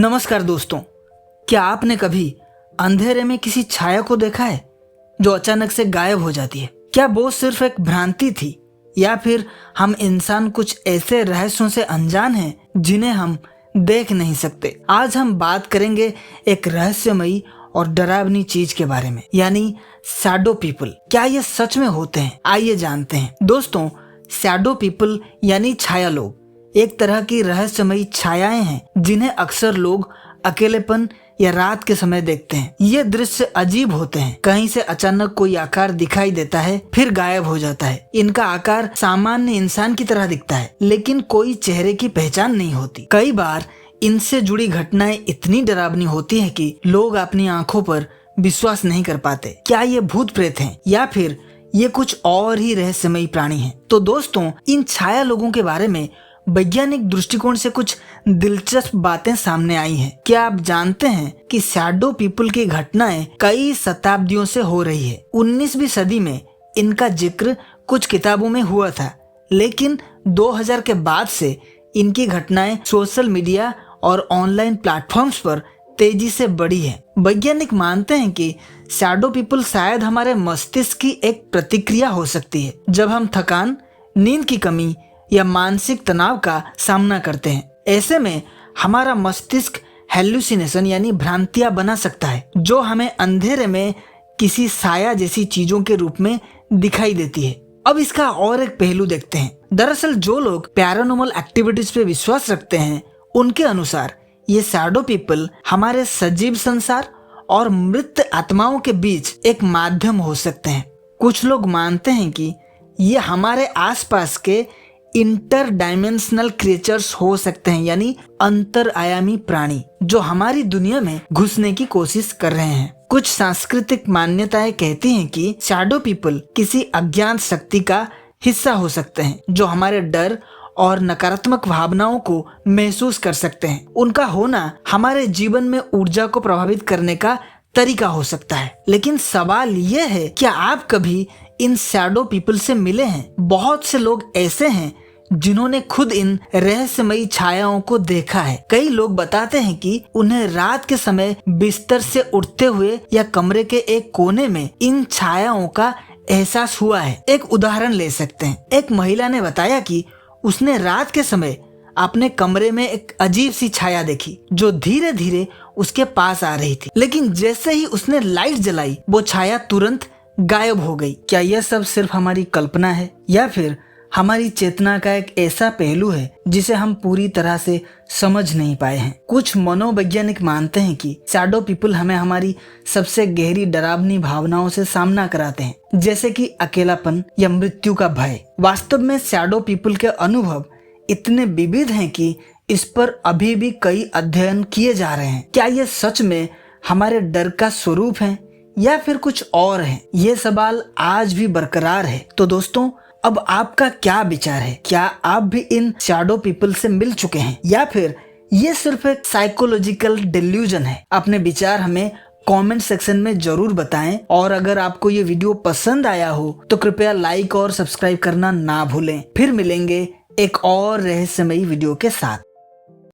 नमस्कार दोस्तों, क्या आपने कभी अंधेरे में किसी छाया को देखा है जो अचानक से गायब हो जाती है? क्या वो सिर्फ एक भ्रांति थी या फिर हम इंसान कुछ ऐसे रहस्यों से अनजान हैं जिन्हें हम देख नहीं सकते? आज हम बात करेंगे एक रहस्यमयी और डरावनी चीज के बारे में, यानी शैडो पीपल। क्या ये सच में होते हैं? आइए जानते हैं। दोस्तों, शैडो पीपल यानी छाया लोग एक तरह की रहस्यमयी छायाएं हैं जिन्हें अक्सर लोग अकेलेपन या रात के समय देखते हैं। ये दृश्य अजीब होते हैं। कहीं से अचानक कोई आकार दिखाई देता है, फिर गायब हो जाता है। इनका आकार सामान्य इंसान की तरह दिखता है, लेकिन कोई चेहरे की पहचान नहीं होती। कई बार इनसे जुड़ी घटनाएं इतनी डरावनी होती है कि लोग अपनी आंखों पर विश्वास नहीं कर पाते। क्या ये भूत प्रेत हैं या फिर ये कुछ और ही रहस्यमयी प्राणी हैं? तो दोस्तों, इन छाया लोगों के बारे में वैज्ञानिक दृष्टिकोण से कुछ दिलचस्प बातें सामने आई हैं। क्या आप जानते हैं कि शैडो पीपल की घटनाएं कई शताब्दियों से हो रही है? 19वीं सदी में इनका जिक्र कुछ किताबों में हुआ था, लेकिन 2000 के बाद से इनकी घटनाएं सोशल मीडिया और ऑनलाइन प्लेटफॉर्म्स पर तेजी से बढ़ी है। वैज्ञानिक मानते हैं कि शैडो पीपल शायद हमारे मस्तिष्क की एक प्रतिक्रिया हो सकती है जब हम थकान, नींद की कमी या मानसिक तनाव का सामना करते हैं। ऐसे में हमारा मस्तिष्क हेलुसिनेशन यानी भ्रांतियां बना सकता है, जो हमें अंधेरे में किसी साया जैसी चीजों के रूप में दिखाई देती है। अब इसका और एक पहलू देखते हैं। दरअसल जो लोग पैरानॉर्मल एक्टिविटीज पे विश्वास रखते हैं, उनके अनुसार ये शैडो पीपल हमारे सजीव संसार और मृत आत्माओं के बीच एक माध्यम हो सकते हैं। कुछ लोग मानते हैं कि ये हमारे आसपास के इंटर डायमेंशनल क्रिएचर्स हो सकते हैं, यानी अंतर आयामी प्राणी जो हमारी दुनिया में घुसने की कोशिश कर रहे हैं। कुछ सांस्कृतिक मान्यताएं कहती हैं कि शैडो पीपल किसी अज्ञात शक्ति का हिस्सा हो सकते हैं जो हमारे डर और नकारात्मक भावनाओं को महसूस कर सकते हैं। उनका होना हमारे जीवन में ऊर्जा को प्रभावित करने का तरीका हो सकता है। लेकिन सवाल यह है, क्या आप कभी इन शैडो पीपल से मिले हैं? बहुत से लोग ऐसे हैं जिन्होंने खुद इन रहस्यमयी छायाओं को देखा है। कई लोग बताते हैं कि उन्हें रात के समय बिस्तर से उठते हुए या कमरे के एक कोने में इन छायाओं का एहसास हुआ है। एक उदाहरण ले सकते हैं। एक महिला ने बताया कि उसने रात के समय अपने कमरे में एक अजीब सी छाया देखी जो धीरे धीरे उसके पास आ रही थी, लेकिन जैसे ही उसने लाइट जलाई वो छाया तुरंत गायब हो गई। क्या यह सब सिर्फ हमारी कल्पना है या फिर हमारी चेतना का एक ऐसा पहलू है जिसे हम पूरी तरह से समझ नहीं पाए हैं? कुछ मनोवैज्ञानिक मानते हैं कि शैडो पीपल हमें हमारी सबसे गहरी डरावनी भावनाओं से सामना कराते हैं, जैसे कि अकेलापन या मृत्यु का भय। वास्तव में शैडो पीपल के अनुभव इतने विविध हैं कि इस पर अभी भी कई अध्ययन किए जा रहे हैं। क्या ये सच में हमारे डर का स्वरूप है या फिर कुछ और है? ये सवाल आज भी बरकरार है। तो दोस्तों, अब आपका क्या विचार है? क्या आप भी इन शैडो पीपल से मिल चुके हैं या फिर ये सिर्फ एक साइकोलॉजिकल डिल्यूजन है? अपने विचार हमें कमेंट सेक्शन में जरूर बताएं, और अगर आपको ये वीडियो पसंद आया हो तो कृपया लाइक और सब्सक्राइब करना ना भूलें। फिर मिलेंगे एक और रहस्यमयी वीडियो के साथ।